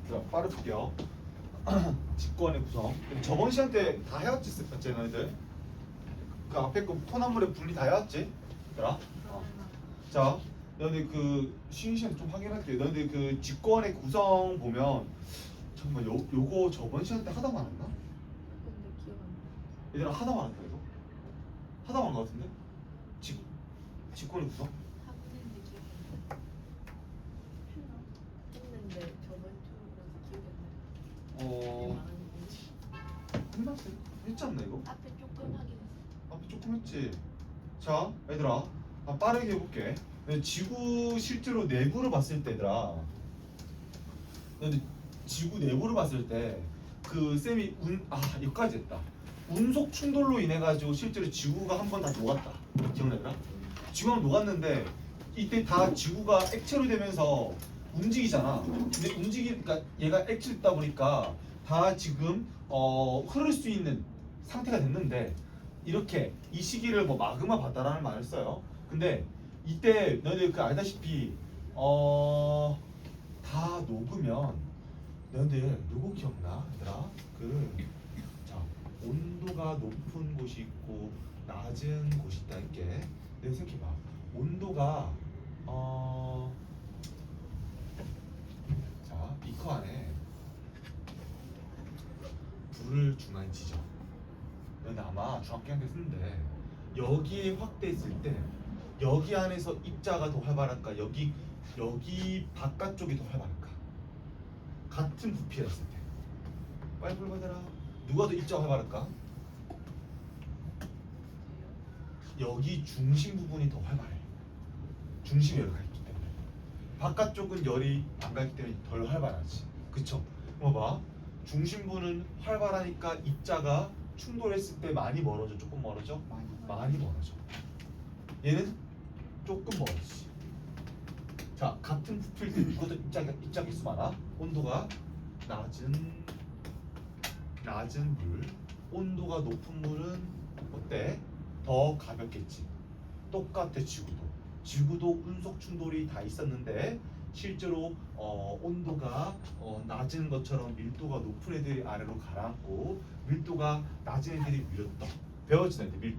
자, 빠르게요. 직권의 구성. 저번 시간 때 다 해왔지, 너희들. 그 앞에 거 토나물의 분리 다 해왔지? 얘들아? 자, 너희들 그 쉬는 시간 좀 확인할게. 너희들 그 직권의 구성 보면 잠깐만 요거 저번 시간 때 하다 말았나? 근데 기억 안 나. 얘들아 하다 말았다 이거? 하다 말은 것 같은데? 직권의 구성? 하고 했는데 기억 안 나. 했는데 저번 주라서 기억이 안 나. 어... 끝났어? 했지 않나 이거? 앞에 조금 하긴 했어. 앞에 조금 했지. 자, 얘들아, 빠르게 해볼게. 지구 실제로 내부를 봤을 때, 얘들아, 근데 지구 내부를 봤을 때 그 쌤이 여기까지 했다. 운석 충돌로 인해 가지고 실제로 지구가 한 번 다 녹았다. 기억나더라? 지구가 녹았는데 이때 다 지구가 액체로 되면서 움직이잖아. 근데 그러니까 얘가 액체다 보니까 다 지금 흐를 수 있는 상태가 됐는데 이렇게 이 시기를 뭐 마그마 바다라는 말을 써요. 근데 이때 너희들 그 알다시피 다 녹으면 너희들 누구 기억나? 얘들아? 자, 온도가 높은 곳이 있고 낮은 곳이 있다 할게. 내가 생각해봐. 온도가 자, 비커 안에 불을 중앙지죠. 근데 아마 중학교 때 쓰는데 여기에 확대했을 때 여기 안에서 입자가 더 활발할까? 여기 바깥쪽이 더 활발할까? 같은 부피가 있을 때 빨리 불러봐라. 누가 더 입자가 활발할까? 여기 중심 부분이 더 활발해. 중심이 열이 가 있기 때문에. 바깥쪽은 열이 안 가기 때문에 덜 활발하지. 그쵸? 그럼 봐. 중심부는 활발하니까 입자가 충돌했을 때 많이 멀어져? 조금 멀어져? 많이 멀어져. 얘는 조금 멀어지지. 자, 같은 부피일 때 이것도 입자 개수 많아. 온도가 낮은 물, 온도가 높은 물은 어때? 더 가볍겠지. 똑같아. 지구도 운석 충돌이 다 있었는데 실제로 온도가 낮은 것처럼 밀도가 높은 애들이 아래로 가라앉고 밀도가 낮은 애들이 위로 떠. 배워지는 애들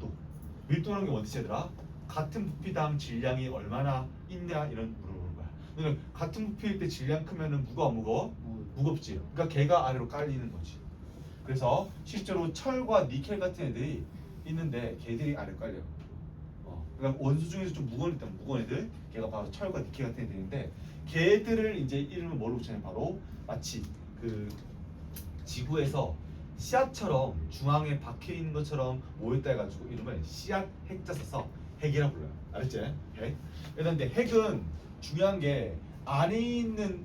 밀도라는 게 뭔지 얘들아? 같은 부피당 질량이 얼마나 있냐 이런 물어보는 거야. 너는 같은 부피일 때 질량 크면은 무거워? 무겁지. 그러니까 걔가 아래로 깔리는 거지. 그래서 실제로 철과 니켈 같은 애들이 있는데 걔들이 아래로 깔려. 그러니까 원소 중에서 좀 무거운 애들, 걔가 바로 철과 니켈 같은 애들인데 걔들을 이제 이름을 뭐로 붙이냐면 바로 마치 그 지구에서 씨앗처럼 중앙에 박혀 있는 것처럼 모였다 해가지고 이름을 씨앗 핵자 써서 핵이라 불러요. 알았지? 핵. 그런데 핵은 중요한 게 안에 있는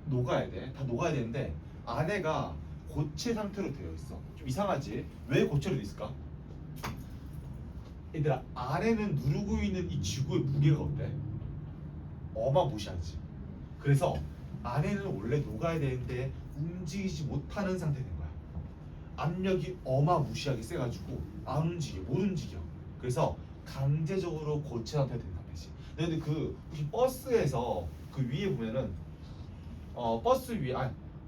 녹아야 돼. 다 녹아야 되는데 안에가 고체 상태로 되어 있어. 좀 이상하지? 왜 고체로 돼 있을까? 얘들아, 안에는 누르고 있는 이 지구의 무게가 어때? 어마무시하지. 그래서 안에는 원래 녹아야 되는데 움직이지 못하는 상태 된 거야. 압력이 어마무시하게 세가지고 안 움직여, 못 움직여. 그래서 강제적으로 고체 상태가 된다는 거지. 근데 그 혹시 버스에서 그 위에 보면은 버스 위에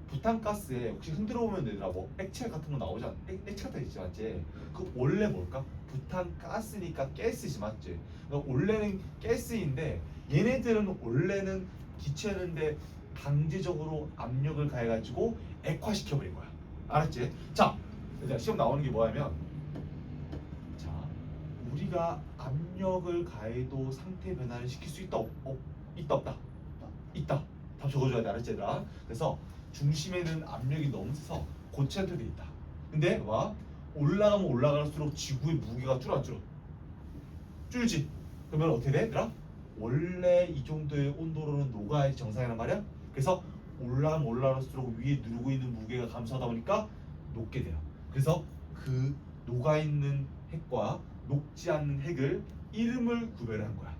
부탄가스에 혹시 흔들어 보면 얘들아 뭐 액체 같은 거 나오지 않아? 액체 같은 거 있지 맞지? 그 원래 뭘까? 부탄가스니까 가스지 맞지? 그러니까 원래는 가스인데 얘네들은 원래는 기체였는데 강제적으로 압력을 가해가지고 액화시켜버린 거야. 알았지? 자, 얘들아 시험 나오는 게 뭐냐면 자, 우리가 압력을 가해도 상태 변화를 시킬 수 있다 있다 없다? 있다. 답 적어줘야 돼. 알았지 얘들아? 그래서 중심에는 압력이 너무 세서 고체한테 돼 있다. 근데 봐 올라가면 올라갈수록 지구의 무게가 줄어 안 줄어? 줄지. 그러면 어떻게 돼? 얘들아? 원래 이 정도의 온도로는 녹아야지 정상이란 말이야. 그래서 올라가면 올라갈수록 위에 누르고 있는 무게가 감소하다 보니까 녹게 돼요. 그래서 그 녹아있는 핵과 녹지 않는 핵을 이름을 구별한 거야.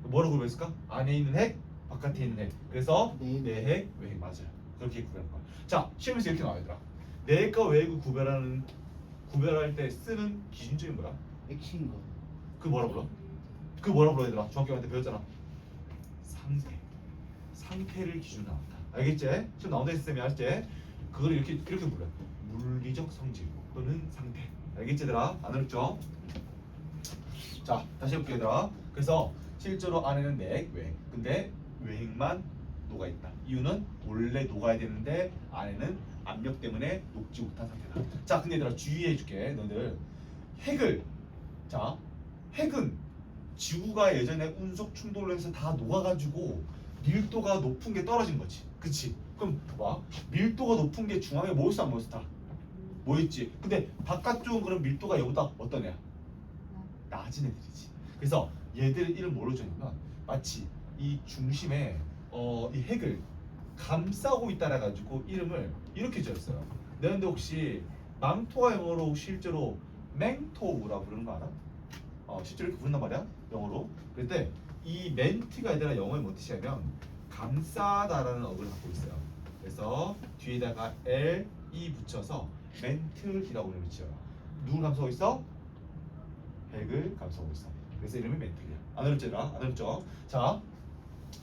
뭐로 구별했을까? 안에 있는 핵, 바깥에 있는 핵. 그래서 내핵, 외핵 맞아요. 그렇게 구별한 거야. 자, 시험에서 이렇게 나와 얘들아. 내핵과 외핵을 구별할 때 쓰는 기준점이 뭐야? 액신 거. 그 뭐라 불러? 그 뭐라 불러 얘들아? 중학교 때 배웠잖아. 상태를 기준으로 나온다. 알겠지? 지금 나온다 했을 때 알았지? 그걸 이렇게 불러요. 물리적 성질 또는 상태. 알겠지 얘들아? 안 어렵죠? 자 다시 해볼게 얘들아. 그래서 실제로 안에는 외 근데 외핵만 녹아있다. 이유는 원래 녹아야 되는데 안에는 압력 때문에 녹지 못한 상태다. 자 근데 얘들아 주의해줄게. 너들 핵을 자 핵은 지구가 예전에 운석 충돌을 해서 다 녹아가지고 밀도가 높은 게 떨어진 거지. 그치? 그럼 봐봐. 밀도가 높은 게 중앙에 모였어 안 모였어? 다 모였지. 근데 바깥쪽은 그럼 밀도가 얘보다 어떤 애야? 낮은 애들이지. 그래서 얘들 이름 뭐로 정하면 마치 이 중심에 이 핵을 감싸고 있다라 가지고 이름을 이렇게 지었어요. 너희들 혹시 망토가 영어로 실제로 맹토우라 부르는 거 알아? 실제로 이렇게 부른단 말이야 영어로. 그런데 이 멘트가 아니라 영어에 뭔 뜻이냐면 감싸다라는 어구를 갖고 있어요. 그래서 뒤에다가 L, E 붙여서 멘틀이라고 이름을 지어요. 누굴 감싸고 있어? 핵을 감싸고 있어. 그래서 이름이 멘틀이야. 안 어렵죠? 안 어렵죠? 자,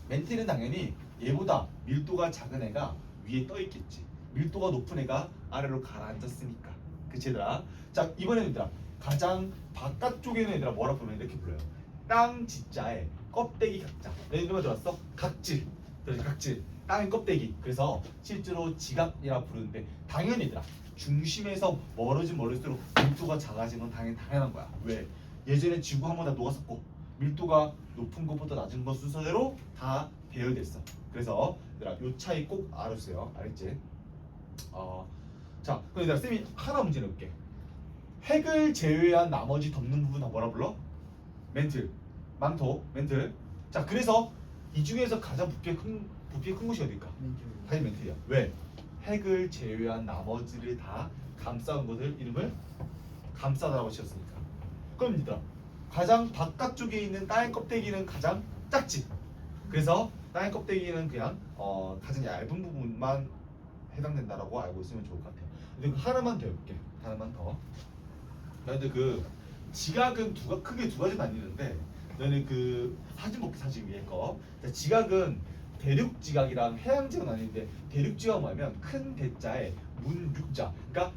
멘틀은 당연히 얘보다 밀도가 작은 애가 위에 떠 있겠지. 밀도가 높은 애가 아래로 가라앉았으니까. 그치 얘들아? 자, 이번에는 얘들아 가장 바깥쪽에는 얘들아 뭐라 부르면 이렇게 불러요. 땅 지자에 껍데기 각자. 내 이름을 들었어? 각질. 그래서 각질. 땅의 껍데기. 그래서 실제로 지각이라 부르는데 당연히 얘들아 중심에서 멀어질수록 밀도가 작아지는 건 당연한 거야. 왜? 예전에 지구 한 번 다 녹았었고 밀도가 높은 것보다 낮은 것 순서대로 다 배열됐어. 그래서 얘들아 요 차이 꼭 알아주세요. 알겠지? 자, 그럼 얘들아 쌤이 하나 문제 내볼게. 핵을 제외한 나머지 덮는 부분 다 뭐라 불러? 멘틀, 망토, 멘틀. 자, 그래서 이 중에서 가장 부피가 큰 곳이 어딜까? 당연히 멘틀이야. 왜? 핵을 제외한 나머지를 다 감싸는 것을 이름을 감싸다라고 지었으니까. 그럼 얘들아 가장 바깥쪽에 있는 땅의 껍데기는 가장 작지. 그래서 땅의 껍데기는 그냥 가장 얇은 부분만 해당된다라고 알고 있으면 좋을 것 같아요. 근데 하나만 더 해볼게. 하나만 더. 너희들 그 지각은 크게 두 가지 나뉘는데 너희는 그 사진 볼게. 사진 위에 거. 자, 지각은 대륙 지각이랑 해양 지각 나뉘는데 대륙 지각은 뭐냐면 큰 대자에 문 육자. 그러니까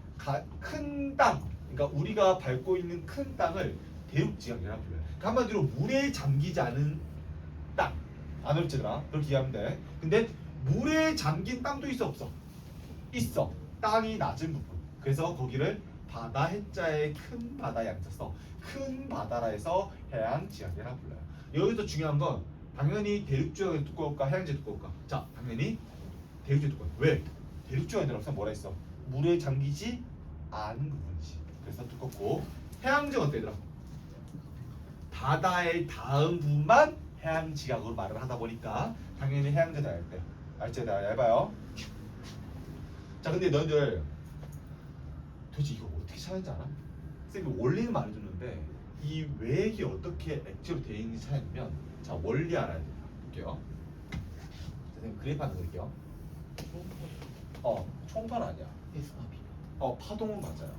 큰 땅. 그러니까 우리가 밟고 있는 큰 땅을 대륙 지각이라고 불러요. 그러니까 한마디로 물에 잠기지 않은 땅. 안 어렵지더라. 그렇게 이해하면 돼. 근데 물에 잠긴 땅도 있어 없어? 있어. 땅이 낮은 부분. 그래서 거기를 바다 해자에 큰 바다 양자 써. 큰 바다라 해서 해양 지각이라 불러요. 여기서 중요한 건 당연히 대륙 지각이 두꺼울까 해양 지각이 두꺼울까? 자, 당연히 대륙 지각이 두꺼워. 왜? 대륙 지각이 들어서 뭐라 했어? 물에 잠기지 않은 부분이지. 그래서 두껍고 해양 지각 어때 얘들아? 바다의 다음 부분만 해양 지각으로 말을 하다 보니까 당연히 해양 지각이 얇대. 알지? 나 얇아요. 자, 근데 너희들 도대체 이거 어떻게 찾았는지 알아? 쌤이 원리는 말해줬는데 이 외액이 어떻게 액체로 되어 있는지 찾으면 자 원리 알아야 돼요. 볼게요. 자, 선생님 그래프 하나 그릴게요. 총판 아니야. 파동은 맞아요.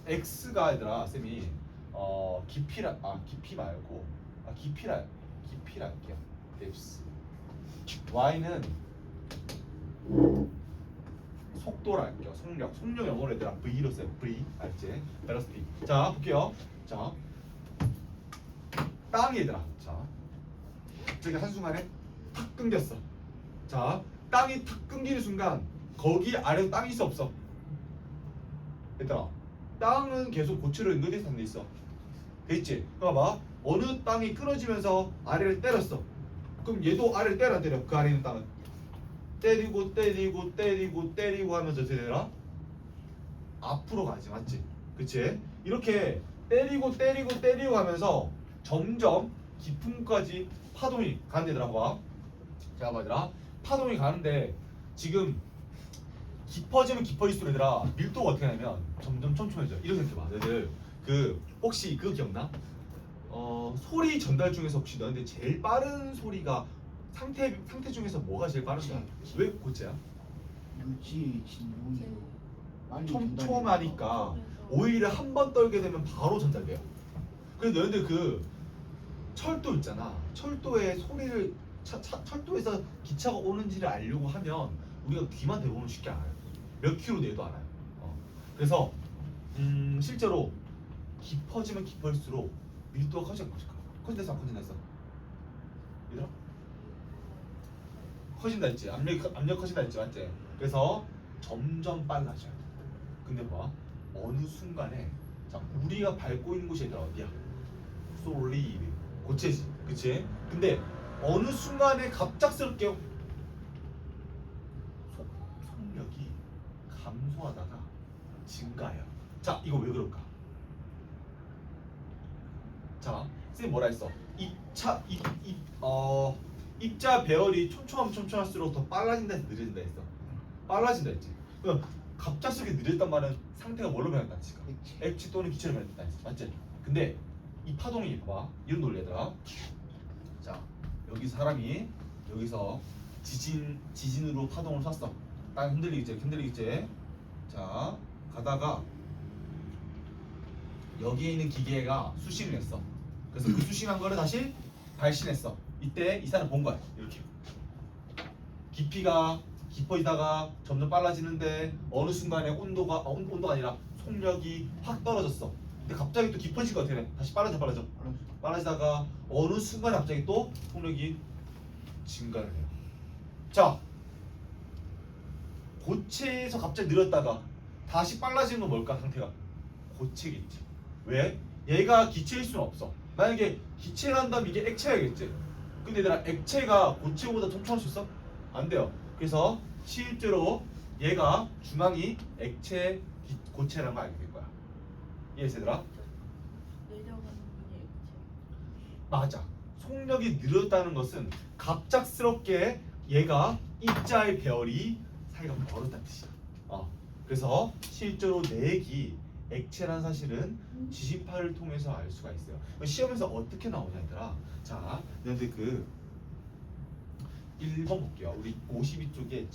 x가 얘들아 쌤이 깊이 말고 깊이라 할게요. depth. y는 속도라 할게요. 속력 영어로 얘들아 V로 써요. V 알지? velocity. 자 볼게요. 자 땅이 얘들아. 자 저기 한순간에 탁 끊겼어. 자 땅이 탁 끊기는 순간 거기 아래에 땅이 있어 없어? 얘들아 땅은 계속 고체로 연결돼서 돼 있어. 돼 있지? 봐봐. 어느 땅이 끊어지면서 아래를 때렸어. 그럼 얘도 아래를 때려 안 때려? 그 아래 있는 땅은 때리고 하면서 어떻게 되나? 앞으로 가지. 맞지? 그치? 이렇게 때리고 하면서 점점 깊은 곳까지 파동이 가는 데더라. 봐. 자 봐라. 파동이 가는데 지금 깊어지면 깊어질수록 얘들아 밀도가 어떻게 하냐면 점점 촘촘해져. 이렇게 생각해봐. 너희들 그 혹시 그거 기억나? 소리 전달 중에서 혹시 너희들 제일 빠른 소리가 상태 중에서 뭐가 제일 빠른가? 왜 고체야? 유지 진동이 빨리 촘촘하니까 오히려 한 번 떨게 되면 바로 전달돼요. 그래서 너희들 그 철도 있잖아. 철도에 소리를 철도에서 기차가 오는지를 알려고 하면 우리가 귀만 대보면 쉽게 알아요. 몇 킬로 내도 알아요. 그래서 실제로 깊어지면 깊을수록 밀도가 커질 것일까? 커진다 안 커진다? 얘들아? 커진다 했지. 압력 커진다 했지, 맞지? 그래서 점점 빨라져요. 근데 봐, 어느 순간에 자 우리가 밟고 있는 곳이 얘들아 어디야? 솔리드 고체지, 그치? 근데 어느 순간에 갑작스럽게 속력이 감소하다가 증가해요. 자, 이거 왜 그럴까? 자, 쌤 뭐라 했어? 입자 배열이 촘촘할수록 더 빨라진다 했어, 느려진다 했어? 빨라진다 했지. 그럼 갑작스럽게 느렸단 말은 상태가 뭘로 변했다는 뜻이야? 액체 또는 기체로 변했다는 뜻이야, 맞지? 근데 이 파동이 봐봐, 이런 논리 얘들아. 자, 여기 사람이 여기서 지진으로 파동을 쐈어. 땅 흔들리겠지. 자, 가다가 여기에 있는 기계가 수신을 했어. 그래서 그 수신한 거를 다시 발신했어. 이때 이 사람 본 거야. 이렇게 깊이가 깊어지다가 점점 빨라지는데 어느 순간에 온도가 아니라 속력이 확 떨어졌어. 근데 갑자기 또 깊어질 것 같아. 다시 빨라져. 빨라지다가 어느 순간에 갑자기 또 속력이 증가를 해요. 자, 고체에서 갑자기 느렸다가 다시 빨라지는 건 뭘까? 상태가 고체겠지. 왜? 얘가 기체일 수는 없어. 만약에 기체란다면 이게 액체야겠지. 근데 얘들아, 액체가 고체보다 촘촘할 수 있어? 안 돼요. 그래서 실제로 얘가 중앙이 고체라는 걸 알게 될 거야. 이해했어 얘들아? 내려가는 분이 액체. 맞아. 속력이 느렸다는 것은 갑작스럽게 얘가 입자의 배열이 사이가 멀었다는 뜻이야. 그래서 실제로 내기 액체란 사실은 지진파를 통해서 알 수가 있어요. 시험에서 어떻게 나오냐 얘들아. 자, 근데 그 1번 볼게요. 우리 52쪽에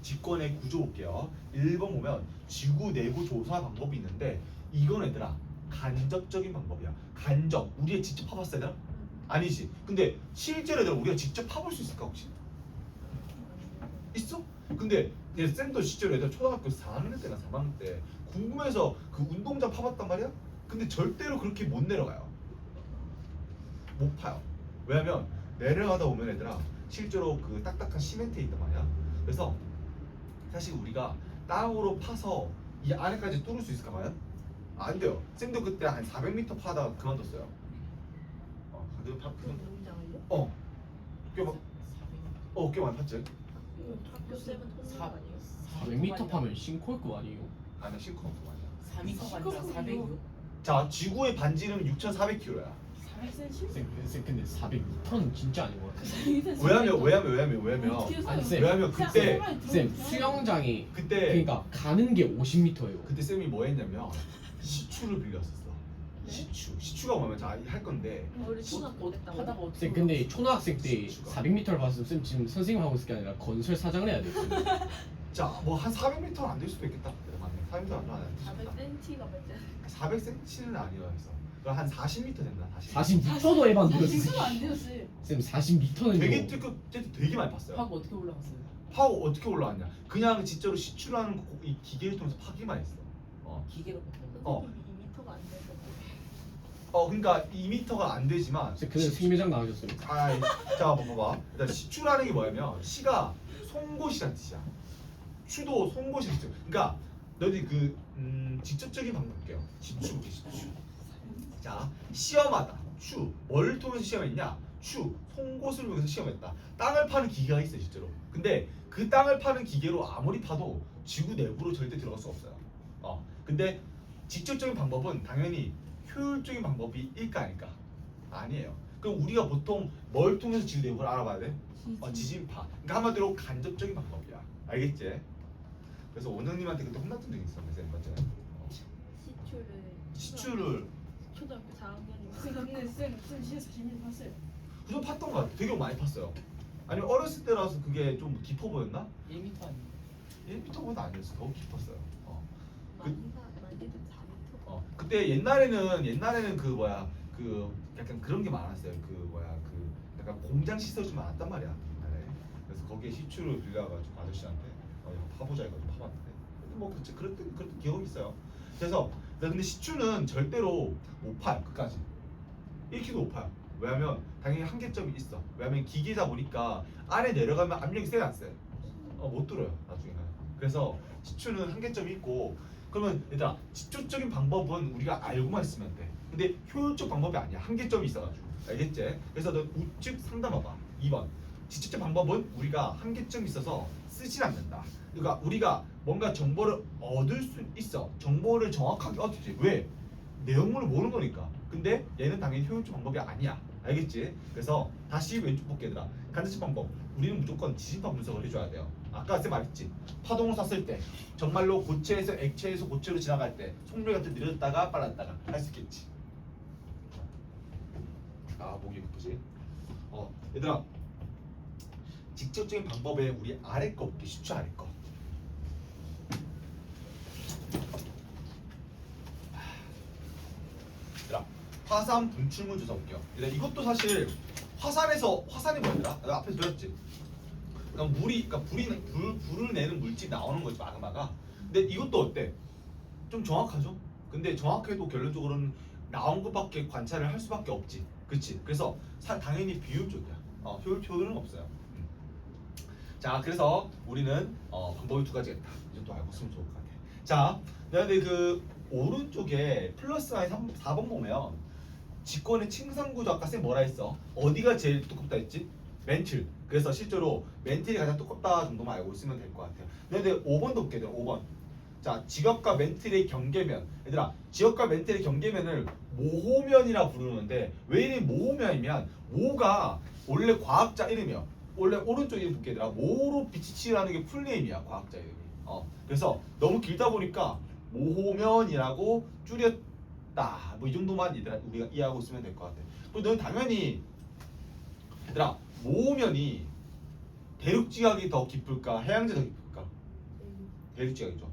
직권의 구조 볼게요. 1번 보면 지구 내부 조사 방법이 있는데 이건 얘들아 간접적인 방법이야. 간접. 우리가 직접 파봤어 얘들아? 아니지. 근데 실제로 얘들아 우리가 직접 파볼 수 있을까 혹시? 있어? 근데 얘 쌤도 실제로 얘들 초등학교 4학년 때나 3학년 때 궁금해서 그 운동장 파봤단 말이야? 근데 절대로 그렇게 못 내려가요. 못 파요. 왜냐면 내려가다 보면 얘들아 실제로 그 딱딱한 시멘트에 있단 말이야. 그래서 사실 우리가 땅으로 파서 이 안에까지 뚫을 수 있을까 봐요? 안 돼요. 쌤도 그때 한 400m 파다가 그만뒀어요. 근데 운동장을요? 꽤 많이 팠지? 학교 쌤은 통로 아니에요? 400m 파면 싱크홀 거 아니에요? 아니야, 싱크 없고 아니야. 4m가 아니라 400이요? 자, 지구의 반지름은 6,400km야. 400cm? 근데 400m는 진짜 아닌 것 같아요. 왜냐면 아니, 쌤. 왜냐면 그때 쌤 수영장이 그때 그러니까 가는 게 50m예요. 그때 쌤이 뭐 했냐면 시추를 빌렸었어. 시추가 뭐냐면 자 할 건데 우리 초등학교 때 하다가 했다고. 어떻게 쌤 근데 초등학생 때 진짜가. 400m를 봤으면 쌤 지금 선생님 하고 있을 게 아니라 건설 사장을 해야 돼요. 자 뭐 한 400m는 안 될 수도 있겠다. 맞네. 400m 안 될 수도 있다. 400cm가 맞잖아. 400cm는 아니어서 그럼 한 40m 됐나? 40m도 에반데요. 지금 안 돼요 쌤. 쌤 40m는 되게 되게 많이 팠어요. 하고 어떻게 올라갔어요? 파고 어떻게 올라왔냐? 그냥 진짜로 시추라는 이 기계를 통해서 파기만 했어. 기계로 봤던 어. 2m가 안 돼서. 그러니까 2m가 안 되지만 쌤 그날 생매장 나가셨어요. 자 봐봐. 일단 시추라는 게 뭐냐면 시가 송곳이란 뜻이야. 추도 송곳이 있죠. 그러니까 너희들 그 직접적인 방법 볼게요. 시추 볼게 시추. 자 시험하다. 추 뭘 통해서 시험했냐? 추 송곳을 통해서 시험했다. 땅을 파는 기계가 있어요 실제로. 근데 그 땅을 파는 기계로 아무리 파도 지구 내부로 절대 들어갈 수 없어요. 근데 직접적인 방법은 당연히 효율적인 방법이 일까 아닐까? 아니에요. 그럼 우리가 보통 뭘 통해서 지구 내부를 알아봐야 돼? 지진파. 그러니까 한마디로 간접적인 방법이야. 알겠지? 그래서 원장님한테 그때 혼났던 적이 있어, 선생님 맞잖아요. 시추를 초등학교 4학년이면. 근데 쌤 시에서 재밌게 봤어요. 그좀 팠던 것 같아. 되게 많이 팠어요. 아니 어렸을 때라서 그게 좀 깊어 보였나? 1m 아니에요? 1m보다 아니었어. 더 깊었어요. 많이도 4m. 그때 옛날에는 그 뭐야 그 약간 그런 게 많았어요. 그 뭐야 그 약간 공장 시설이 좀 많았단 말이야. 옛날에. 그래서 거기에 시추를 빌려가지고 아저씨한테 파보자 해가지고 파봤는데 뭐 그런 기억이 있어요. 그래서 근데 시추는 절대로 못 파요 끝까지. 1kg도 못 파요. 왜냐면 당연히 한계점이 있어. 왜냐면 기계다 보니까 아래 내려가면 압력이 세요 안 세? 못 들어요 나중에는. 그래서 시추는 한계점이 있고 그러면 얘들아 직접적인 방법은 우리가 알고만 있으면 돼. 근데 효율적 방법이 아니야. 한계점이 있어가지고 알겠지? 그래서 너 우측 상담 봐봐. 2번 직접적 방법은 우리가 한계점이 있어서 쓰진 않는다. 그러니까 우리가 뭔가 정보를 얻을 수 있어. 정보를 정확하게 얻지. 왜? 내용물을 모르는 거니까. 근데 얘는 당연히 효율적 방법이 아니야. 알겠지? 그래서 다시 왼쪽 볼게 얘들아. 간접적 방법. 우리는 무조건 지진파 분석을 해줘야 돼요. 아까 쌤 말했지. 파동을 쐈을 때 정말로 고체에서 액체에서 고체로 지나갈 때 속력이 같은 느렸다가 빨랐다가 할 수 있겠지. 아 목이 급하지? 얘들아 직접적인 방법에 우리 아래 거 볼게. 시추 아래 거. 얘들아 화산 분출물 조사 볼게요. 얘들아 이것도 사실 화산이 뭐더라? 내가 앞에서 배웠지. 그러니까 불을 내는 물질 나오는 거지 마그마가. 근데 이것도 어때? 좀 정확하죠? 근데 정확해도 결론적으로는 나온 것밖에 관찰을 할 수밖에 없지. 그렇지? 그래서 당연히 비효율적이야. 효율은 없어요. 자, 그래서 우리는 방법이 두 가지가 있다. 이 정도 알고 있으면 좋을 것 같아. 자, 근데 그 오른쪽에 플러스 마이너스 4번 보면 직권의 층상 구조 아까 쌤 뭐라 했어? 어디가 제일 두껍다 했지? 멘틀. 그래서 실제로 멘틀이 가장 두껍다 정도만 알고 있으면 될 것 같아요. 근데 5번도 볼게요. 5번. 자, 지역과 멘틀의 경계면. 얘들아, 지역과 멘틀의 경계면을 모호면이라 부르는데 왜 이름이 모호면이면 모가 원래 과학자 이름이야. 원래 오른쪽 이름 볼게 얘들아. 모로비치치라는 게 풀네임이야. 과학자 이름이. 그래서 너무 길다 보니까 모호면이라고 줄였다. 뭐 이 정도만 얘들아 우리가 이해하고 있으면 될 것 같아. 그리고 너는 당연히 얘들아 모호면이 대륙 지각이 더 깊을까 해양지 더 깊을까? 대륙 지각이죠.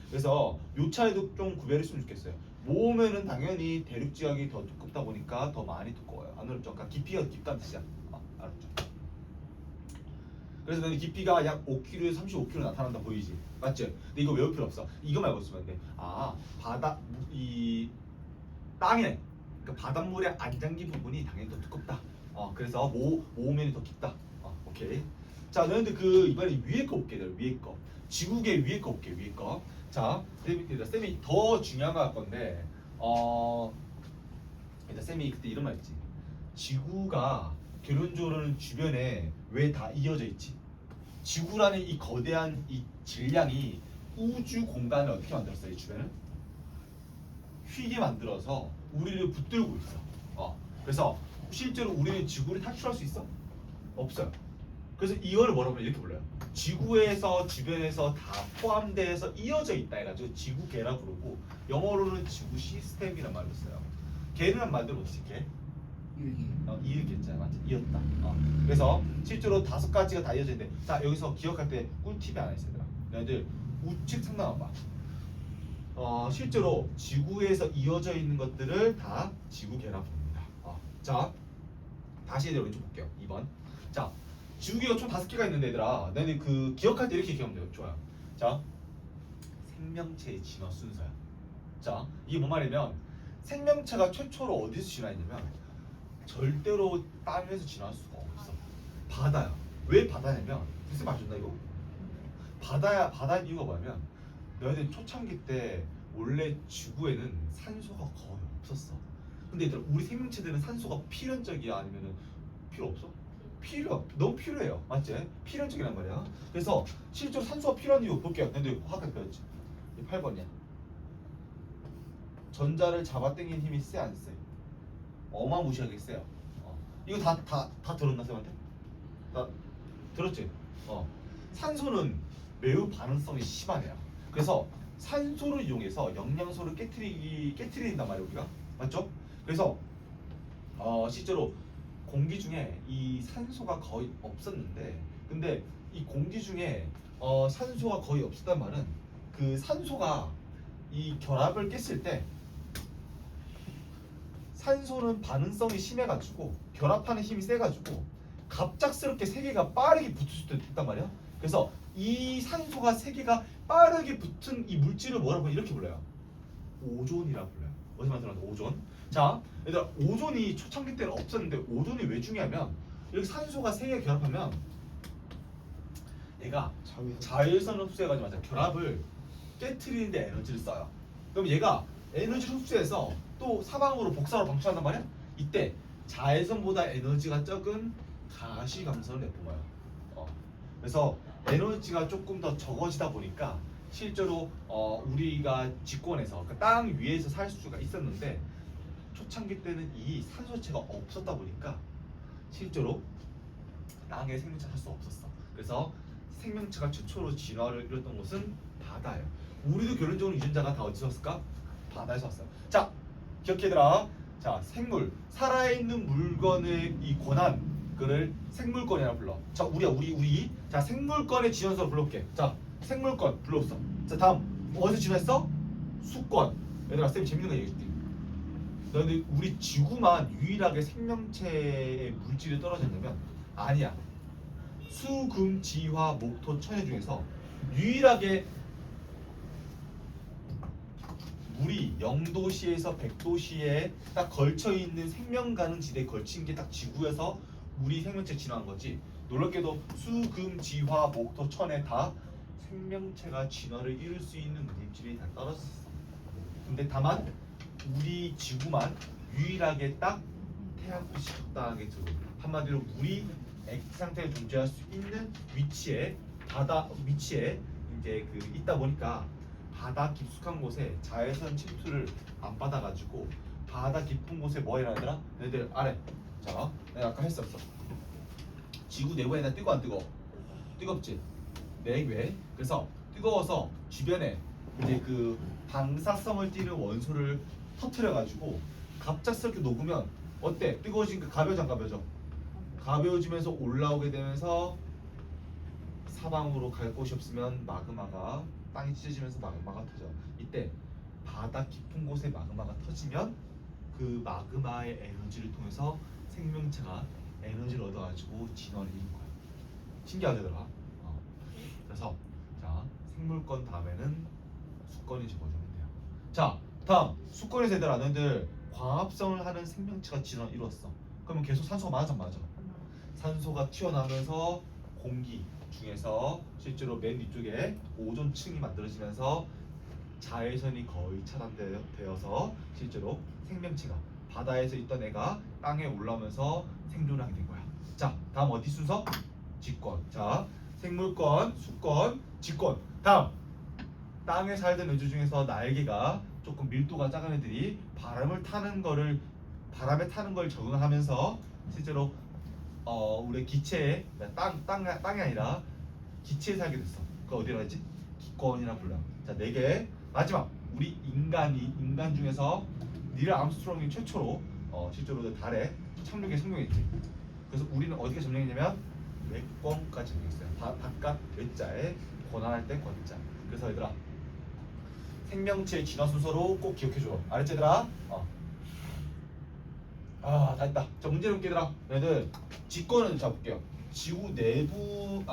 그래서 요 차이도 좀 구별했으면 좋겠어요. 모호면은 당연히 대륙 지각이 더 두껍다 보니까 더 많이 두꺼워요. 안 어렵죠? 그러니까 깊이가 더 깊다는 뜻이야. 알았죠? 그래서 너는 깊이가 약 5km에서 35km 나타난다 보이지? 맞지? 근데 이거 외울 필요 없어. 이거만 알고 있으면 돼. 이 땅에 그러니까 바닷물의 안장기 부분이 당연히 더 두껍다. 그래서 모호면이 더 깊다. 오케이. 자, 너희들 이번에 위에 거 볼게. 위에 거. 지구계 위에 거 볼게. 위에 거. 자, 쌤이 더 중요한 거 할 건데, 일단 쌤이 그때 이런 말 했지. 지구가 결론적으로는 주변에 왜 다 이어져 있지? 지구라는 이 거대한 이 질량이 우주 공간을 어떻게 만들었어요? 이 주변을 휘게 만들어서 우리를 붙들고 있어. 그래서 실제로 우리는 지구를 탈출할 수 있어? 없어요. 그래서 이걸 뭐라고 하면 이렇게 불러요. 지구에서 주변에서 다 포함돼서 이어져 있다 해가지고 지구계라 부르고 영어로는 지구 시스템이란 말을 써요. 계는 말대로 뭐지? 계? 이을계잖아, 맞지? 이었다. 그래서 실제로 5가지가 다 이어져 있는데, 자 여기서 기억할 때 꿀팁이 하나 있어요. 너희들 우측 상담 봐. 실제로 지구에서 이어져 있는 것들을 다 지구계라 부릅니다. 자 다시 왼쪽 볼게요. 2번. 자 지구계가 총 5개가 있는데 얘들아, 너희들 기억할 때 이렇게 기억하면 돼요. 좋아요. 자 생명체의 진화 순서야. 자 이게 뭔 말이냐면 생명체가 최초로 어디서 진화했냐면 절대로 땅에서 진화할 수가 없어. 바다야. 왜 바다냐면 무슨 말해준다 이거? 바다의 이유가 뭐냐면 너희들 초창기 때 원래 지구에는 산소가 거의 없었어. 근데 얘들아 우리 생명체들은 산소가 필연적이야 아니면은 필요 없어? 너무 필요해요. 맞지? 필연적이란 말이야. 그래서 실제로 산소가 필요한 이유 볼게요. 근데 화학학 배웠지? 8번이야. 전자를 잡아당기는 힘이 세 안 세? 어마무시하게 세요. 이거 다 들었나 쌤한테? 다 들었지? 산소는 매우 반응성이 심한 애야. 그래서 산소를 이용해서 영양소를 깨트린단 말이야 우리가. 맞죠? 그래서 실제로 공기 중에 이 산소가 거의 없었는데, 근데 이 공기 중에 산소가 거의 없었단 말은 그 산소가 이 결합을 깼을 때 산소는 반응성이 심해가지고 결합하는 힘이 세가지고 갑작스럽게 세 개가 빠르게 붙을 수도 있단 말이야. 그래서 이 산소가 세 개가 빠르게 붙은 이 물질을 뭐라고 이렇게 불러요? 오존이라고 불러요. 어디만 들어도 오존. 자, 얘들아 오존이 초창기 때는 없었는데 오존이 왜 중요하면 이렇게 산소가 세 개 결합하면 얘가 자외선 흡수해가지고 맞아 결합을 깨트리는데 에너지를 써요. 그럼 얘가 에너지를 흡수해서 또 사방으로 복사로 방출한단 말이야. 이때 자외선보다 에너지가 적은 가시광선을 내뿜어요. 그래서 에너지가 조금 더 적어지다 보니까 실제로 우리가 직권에서 그러니까 땅 위에서 살 수가 있었는데 초창기 때는 이 산소체가 없었다 보니까 실제로 땅에 생명체가 살 수 없었어. 그래서 생명체가 최초로 진화를 이뤘던 곳은 바다예요. 우리도 결론적으로 유전자가 다 어디서 왔을까? 바다에서 왔어요. 자, 기억해들아. 자, 생물, 살아있는 물건의 이 권한, 그를 생물권이라고 불러. 자, 우리. 자, 생물권의 진원서로 불러볼게. 자, 생물권 불러봅시다. 자, 다음 어디서 진화했어? 수권. 얘들아, 쌤 재밌는 거 얘기해줄게. 너네 우리 지구만 유일하게 생명체의 물질이 떨어졌냐면 아니야. 수, 금, 지, 화, 목, 토, 천연 중에서 유일하게 물이 0도씨에서 100도씨에 딱 걸쳐 있는 생명 가능 지대에 걸친 게 딱 지구에서 우리 생명체 진화한 거지. 놀랍게도 수, 금, 지, 화, 목, 토, 천에 다 생명체가 진화를 이룰 수 있는 물질이 다 떨어졌어. 근데 다만 우리 지구만 유일하게 딱 태양빛이 적당하게 들어오고 한마디로 물이 액체 상태에 존재할 수 있는 위치에 위치에 이제 있다 보니까 바다 깊숙한 곳에 자외선 침투를 안 받아가지고 바다 깊은 곳에 뭐 해야 되더라? 얘들 아래. 자, 내가 아까 했었어. 지구 내부에다 뜨거 안 뜨거? 뜨겁지. 네, 왜? 그래서 뜨거워서 주변에 이제 방사성을 띠는 원소를 터트려가지고 갑작스럽게 녹으면 어때? 뜨거워지니까 가벼워져 안 가벼워져? 가벼워지면서 올라오게 되면서 사방으로 갈 곳이 없으면 마그마가 땅이 찢어지면서 마그마가 터져. 이때 바다 깊은 곳에 마그마가 터지면 그 마그마의 에너지를 통해서 생명체가 에너지를 얻어가지고 진화를 이룬 거야. 신기하더라. 그래서 자, 생물권 다음에는 수권이 집어주면 돼요. 자, 다음 수권에서 얘들아 너희들 광합성을 하는 생명체가 진화를 이루었어. 그러면 계속 산소가 많아져 안 많아져? 산소가 튀어나오면서 공기 중에서 실제로 맨 위쪽에 오존층이 만들어지면서 자외선이 거의 차단되어서 실제로 생명체가 바다에서 있던 애가 땅에 올라오면서 생존을 하게 된 거야. 자, 다음 어디 순서? 직권. 자, 생물권, 수권, 직권. 다음 땅에 살던 애들 중에서 날개가 조금 밀도가 작은 애들이 바람에 타는 걸 적응하면서 실제로 우리 기체에 땅이 아니라 기체에 살게 됐어. 그거 어디라 했지? 기권이라 불러. 자, 4개. 마지막 우리 인간 중에서 닐 암스트롱이 최초로 실제로 달에 착륙에 성공했지. 그래서 우리는 어디가 점령했냐면 외권까지 점령했어요. 바깥 외자에 권한할 때 권자. 그래서 얘들아 생명체의 진화 순서로 꼭 기억해줘. 알았지 얘들아? 다 했다. 자, 문제 볼게 얘들아. 얘들 직권은 잡을게요. 지구 내부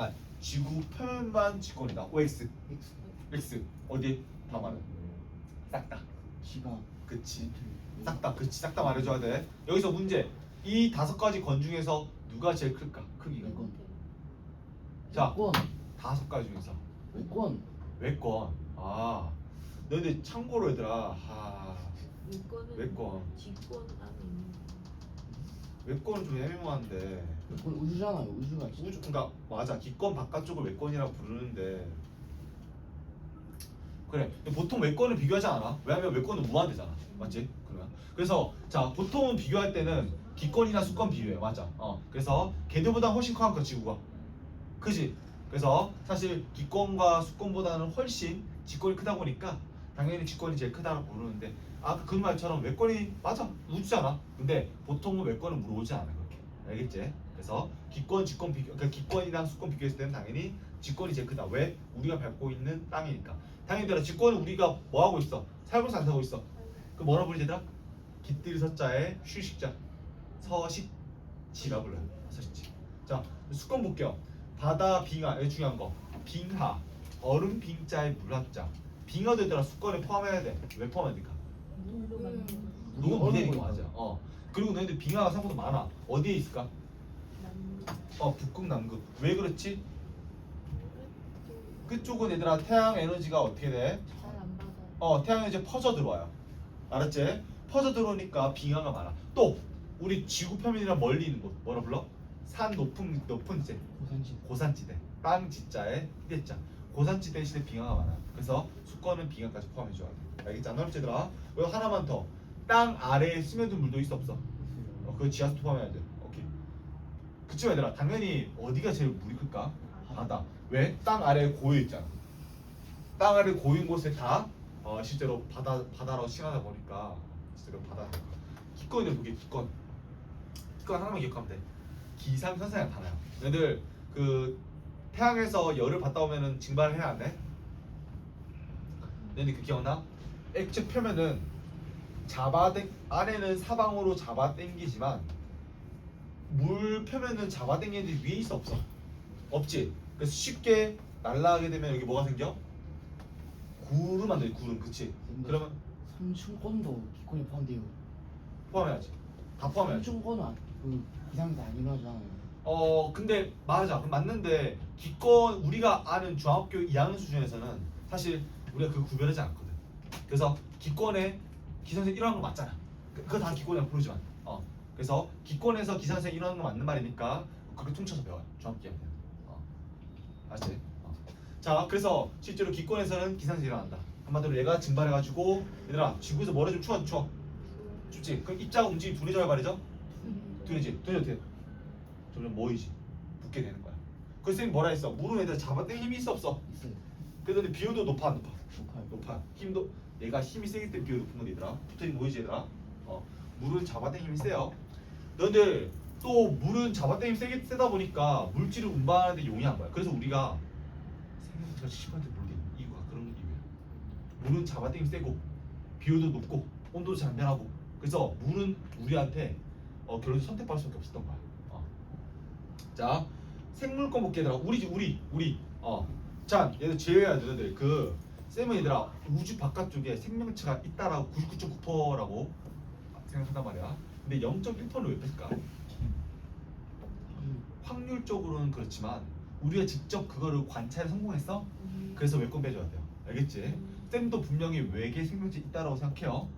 지구 표면만 직권이다. OX. X 어디? 다 말해. 싹 다. 지가 그치. 싹 다. 그치. 싹 다 말해줘야 돼. 여기서 문제. 이 5가지 권 중에서 누가 제일 클까? 크기가. 외권. 자, 외권. 5가지 중에서 외권. 외권. 너희들 참고로 얘들아. 이거는 외권. 직권 안에 있는 외권은 좀 애매모호한데. 외권 우주잖아요. 우주가 있어. 그러니까 맞아. 기권 바깥쪽을 외권이라고 부르는데. 그래. 보통 외권을 비교하지 않아. 왜냐면 외권은 무한대잖아. 맞지? 그러면. 그래서 자, 보통은 비교할 때는 기권이나 수권 비교해. 맞아. 그래서 걔들보다 훨씬 커한 거 지구가. 그지? 그래서 사실 기권과 수권보다는 훨씬 직권이 크다 보니까 당연히 직권이 제일 크다고 부르는데 아까 그 말처럼 외권이 맞아. 우주잖아. 근데 보통은 외권은 물어오지 않아. 그렇게. 알겠지? 그래서 기권, 직권 비교, 그러니까 기권이랑 수권 비교했을 때는 당연히 직권이 제일 크다. 왜? 우리가 밟고 있는 땅이니까. 당연히 내가 직권은 우리가 뭐 하고 있어? 살고서 안 살고 있어. 그 뭐라 부르지 얘들아? 깃들이 서자에 휴식자. 서식지라 불러요. 서식지. 자, 수권 볼게요. 바다 빙하 이거 중요한 거. 빙하 얼음 빙자에 물학자. 빙하도 얘들아 수권에 포함해야 돼. 왜 포함해야 될까? 물로 만든 물은 얼음 물에 있는 거 거니까. 맞아. 그리고 너희들 빙하가 생각보다 많아. 어디에 있을까? 나무. 북극 남극. 왜 그렇지? 그쪽은 얘들아 태양 에너지가 어떻게 돼? 잘안 받아. 태양 에너지 퍼져 들어와요. 알았지? 퍼져 들어오니까 빙하가 많아. 또 우리 지구 표면이랑 멀리 있는 곳 뭐라 불러? 산 높은 데 고산지. 고산지대. 땅 지자에 희대자. 고산지대 시대 빙하가 많아. 그래서 수권은 빙하까지 포함해줘야 돼. 알겠지? 안 어렵지 얘들아? 이거 하나만 더. 땅 아래에 스며든 물도 있어 없어? 그거 지하수 포함해야 돼. 오케이. 그치만 얘들아 당연히 어디가 제일 물이 클까? 바다. 왜? 땅 아래에 고여 있잖아. 땅 아래 고인 곳에 다 실제로 바다로 칭하다 보니까 실제로 바다. 기권을 보게 기권. 기권 하나만 기억하면 돼. 기상 현상이 나타나요. 얘들 그 태양에서 열을 받다 오면은 증발을 해야 안 돼? 얘들 그 기억나? 액체 표면은 안에는 사방으로 잡아당기지만 물 표면은 잡아당기는데 위에 있어 없어? 없지. 그래서 쉽게 날아가게 되면 여기 뭐가 생겨? 구름 안 돼. 구름 그치? 그러면 삼층권도 기권에 포함돼요. 포함해야지. 다 포함해야지. 삼층권은 그 기상이 아니라잖아요. 근데 맞아. 그럼 맞는데 기권 우리가 아는 중학교 2학년 수준에서는 사실 우리가 그거 구별하지 않거든. 그래서 기권에 기상생 일어나는 거 맞잖아. 그거 다 기권이라고 부르지만. 그래서 기권에서 기상생 일어나는 거 맞는 말이니까 그렇게 퉁쳐서 배워요. 중학교 2학년. 알지? 자, 그래서 실제로 기권에서는 기상생이 일어난다. 한마디로 얘가 증발해가지고 얘들아 지구에서 뭐래 좀 추워 안 추워? 춥지? 그럼 입자가 움직이면 둘이 져야 말이죠? 둘이지. 둘이 어떻게 돼? 점점 모이지. 붙게 되는 거야. 그래서 선생님 뭐라 했어? 물은 애들 잡아당길 힘이 있어 없어? 있어요. 그랬더니 비율도 높아 안 높아? 높아요. 높아. 힘도 얘가 힘이 세기 때문에 비율 높은 건 얘들아. 붙어있는 모이지 얘들아. 물은 잡아당길 힘이 세요. 근데 또 물은 잡아당김 세다 보니까 물질을 운반하는데 용이한 거야. 그래서 우리가 생명체가 70% 물린 이유가 그런 이유야. 물은 잡아당김 세고 비율도 높고 온도도 잘 안 변하고. 그래서 물은 우리한테 결국 선택받을 수밖에 없었던 거야. 자, 생물권 볼게 얘들아. 우리. 자, 얘들 제외해야 돼. 얘들 그 쌤은 얘들아 우주 바깥쪽에 생명체가 있다라고 99.9%라고 생각한단 말이야. 근데 0.1%는 왜 뺄까? 확률적으로는 그렇지만 우리가 직접 그거를 관찰에 성공했어? 그래서 외권 빼줘야 돼요. 알겠지? 쌤도 분명히 외계 생명체 있다라고 생각해요.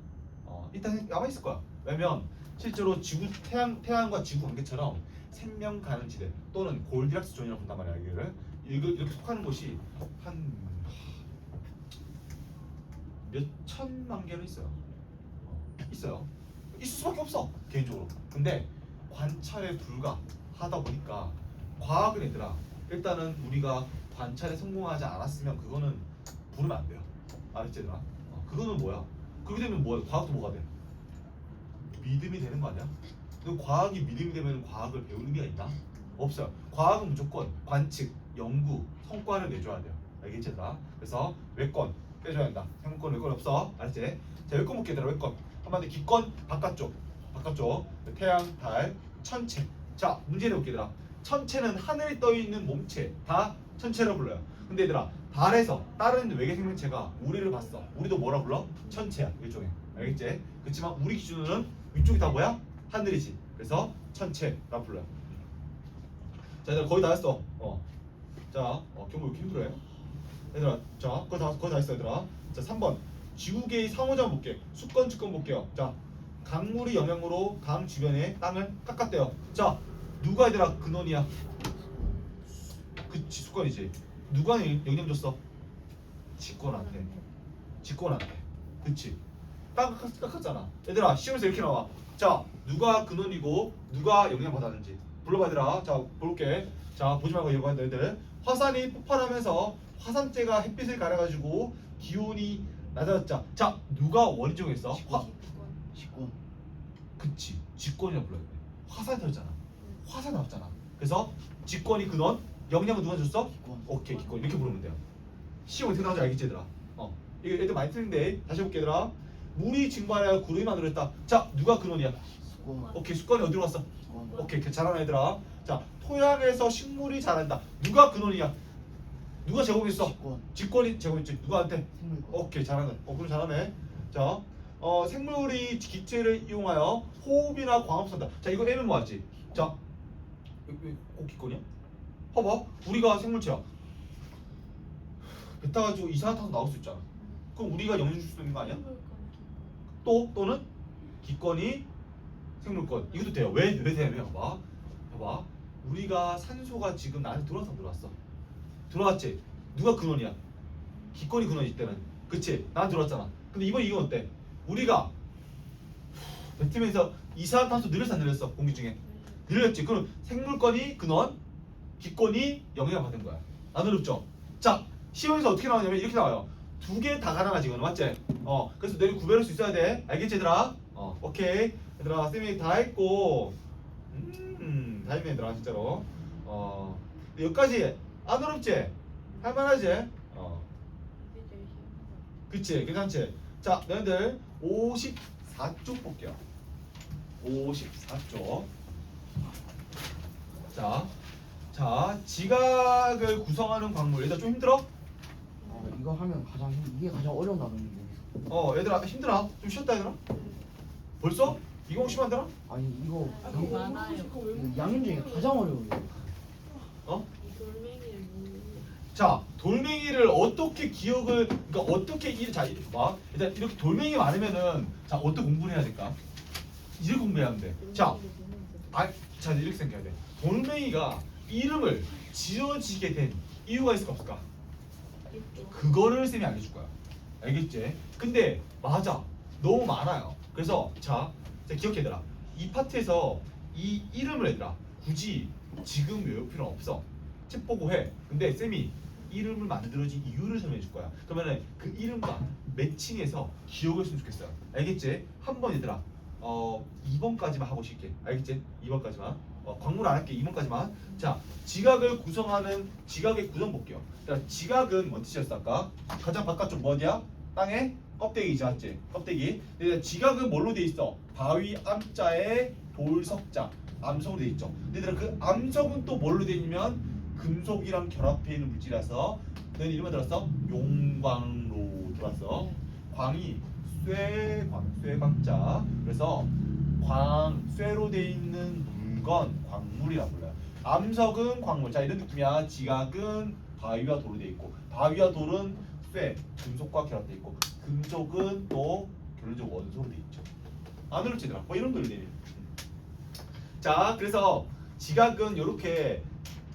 일단 남아있을 거야. 왜냐면 실제로 태양과 지구 관계처럼 생명 가능지대 또는 골디락스 존이라고 본단 말이야. 이렇게 속하는 곳이 한 몇 천만 개는 있어요. 있을 수밖에 없어 개인적으로. 근데 관찰에 불과하다 보니까 과학은 얘들아 일단은 우리가 관찰에 성공하지 않았으면 그거는 부르면 안 돼요. 알았지 얘들아? 그거는 뭐야? 그렇게 되면 뭐야? 과학도 뭐가 돼? 믿음이 되는 거 아니야? 근데 과학이 믿음이 되면 과학을 배울 의미가 있나? 없어요. 과학은 무조건 관측, 연구, 성과를 내줘야 돼요. 알겠지 얘들아? 그래서 외권 빼줘야 한다. 생물권 외권 없어. 알았지? 자 외권 볼게 얘들아. 외권 한마디 기권 바깥쪽 태양, 달, 천체. 자 문제 내볼게 얘들아. 천체는 하늘에 떠있는 몸체 다 천체로 불러요. 근데 얘들아 달에서 다른 외계 생명체가 우리를 봤어. 우리도 뭐라 불러? 천체야 일종의. 알겠지? 그렇지만 우리 기준으로는 위쪽이 다 뭐야? 하늘이지. 그래서 천체라 불러요. 자 얘들아 거의 다 했어. 자 경고 왜 이렇게 힘들어요? 얘들아 자 거의 다 했어 얘들아. 자 3번 지구계의 상호작용 볼게. 수권 주권 볼게요. 자 강물의 영향으로 강 주변의 땅을 깎았대요. 자 누가 얘들아 근원이야? 그치 수권이지. 누가 영향 줬어? 직권한테. 그치. 땅 깎았잖아. 얘들아 시험에서 이렇게 나와. 자 누가 근원이고 누가 영향 받았는지 불러봐 얘들아. 자 볼게. 자 보지 말고 이거 너희들. 화산이 폭발하면서 화산재가 햇빛을 가려가지고 기온이 낮아졌자. 자 누가 원인 제공했어? 직권. 그치. 직권이라고 불러야 돼. 화산이 터졌잖아. 화산 나왔잖아. 그래서 직권이 근원, 영향은 누가 줬어? 기권. 오케이 기권 이렇게 부르면 돼요. 시험 어떻게 나오는지 알겠지 얘들아? 이거 애들 많이 틀린데 다시 해볼게 얘들아. 물이 증발하여 구름이 만들어졌다. 자 누가 근원이야? 수권. 오케이 수권이 어디로 갔어? 직권. 오케이 잘하는 애들아. 자, 토양에서 식물이 자란다. 누가 근원이야? 누가 제공했어? 직권. 직권이 제공했지. 누구한테? 생물권. 오케이, 잘하네. 그럼 잘하네. 자, 생물이 기체를 이용하여 호흡이나 광합을 한다. 자, 이거 M은 뭐였지? 자, 꼭 기권이야? 봐봐, 우리가 생물체야. 배 타가지고 이산화탄소 나올 수 있잖아. 그럼 우리가 영향 줄 수 있는 거 아니야? 또는 기권이 생물권. 이것도 돼요. 왜 되냐면 봐봐. 우리가 산소가 지금 나한테 들어왔어, 안 들어왔어? 들어왔지. 누가 근원이야? 기권이 근원이 이때는. 그치? 나한테 들어왔잖아. 근데 이건 어때? 우리가 뱉으면서 이산화탄소 늘렸어, 안 늘렸어? 공기 중에 늘렸지. 그럼 생물권이 근원, 기권이 영향을 받은 거야. 안 어렵죠? 자, 시험에서 어떻게 나오냐면 이렇게 나와요. 두 개 다 가능하지, 이거는 맞지? 그래서 내일 구별할 수 있어야 돼. 알겠지, 얘들아? 오케이. 얘들아, 쌤이 다 했고, 다 했네, 얘들아, 진짜로. 여기까지 안 어렵지? 할만하지? 이게 제일 쉬운 거. 그치, 괜찮지? 자, 너희들 54쪽 볼게요. 54쪽. 자, 지각을 구성하는 광물. 얘들아 좀 힘들어? 이거 하면 이게 가장 어려운 단어인데. 얘들아 힘들어? 좀 쉬었다 얘들아? 벌써? 이거 혹시 안 되나? 아니 이거 너무 많아요. 이거 양념 중에 가장 어려워요. 이 돌멩이를 뭐 자, 돌멩이를 어떻게 그러니까 어떻게 자, 봐. 일단 이렇게 돌멩이 많으면은 자, 어떻게 공부를 해야 될까? 이렇게 공부해야 하는데. 자, 자, 이렇게 생각해야 돼. 돌멩이가 이름을 지어지게 된 이유가 있을까 없을까? 그거를 쌤이 알려줄 거야. 알겠지? 근데 맞아. 너무 많아요. 그래서 자 기억해 얘들아. 이 파트에서 이 이름을 얘들아 굳이 지금 외울 필요는 없어. 책 보고 해. 근데 쌤이 이름을 만들어진 이유를 설명해 줄 거야. 그러면은 그 이름과 매칭해서 기억을 했으면 좋겠어요. 알겠지? 한번 얘들아 2번까지만 하고 쉴게. 알겠지? 2번까지만. 광물 안 할게. 2번까지만. 자, 지각을 구성하는 지각의 구성 볼게요. 자, 지각은 뭔 뜻이었어 아까? 가장 바깥쪽 뭐냐? 땅에 껍데기지 맞지? 껍데기. 근데 지각은 뭘로 돼 있어? 바위 암자에 돌석자 암석으로 돼 있죠. 근데 그 암석은 또 뭘로 돼 있냐면 금속이랑 결합해 있는 물질이라서 너희 이름을 들었어? 용광로 들었어. 광이 쇠광자. 그래서 쇠로 돼 있는 물건 광물이라고 불러요. 암석은 광물. 자, 이런 느낌이야. 지각은 바위와 돌로 돼 있고, 바위와 돌은 금속과 결합돼 있고, 금속은 또 결론적으로 원소로 돼 있죠. 안 어렵지 얘들아? 이런 논리. 자, 그래서 지각은 이렇게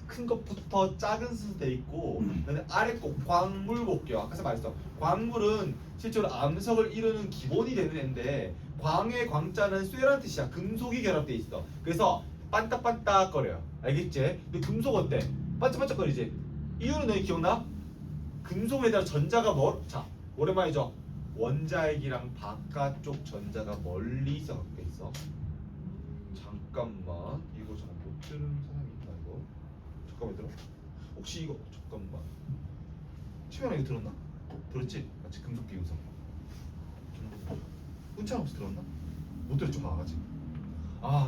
큰 것부터 작은 순서 돼 있고, 그다음에 아래 꼭 광물 볼게요. 아까 말했어. 광물은 실제로 암석을 이루는 기본이 되는 애인데, 광의 광자는 쇠라는 뜻이야. 금속이 결합돼 있어. 그래서 반딱반딱거려요. 알겠지? 근데 금속 어때? 반짝반짝거리지? 이유는 너희 기억나? 금속에다가 전자가 자, 오랜만이죠? 원자핵이랑 바깥쪽 전자가 멀리서 갖고 있어. 잠깐만, 이거 잠깐 못 들은 사람이 있나 이거? 잠깐만 들어. 혹시 이거 잠깐만. 시간에 이거 들었나? 들었지? 마치 금속 기운성. 은찬 혹시 들었나? 못 들었죠, 바가지.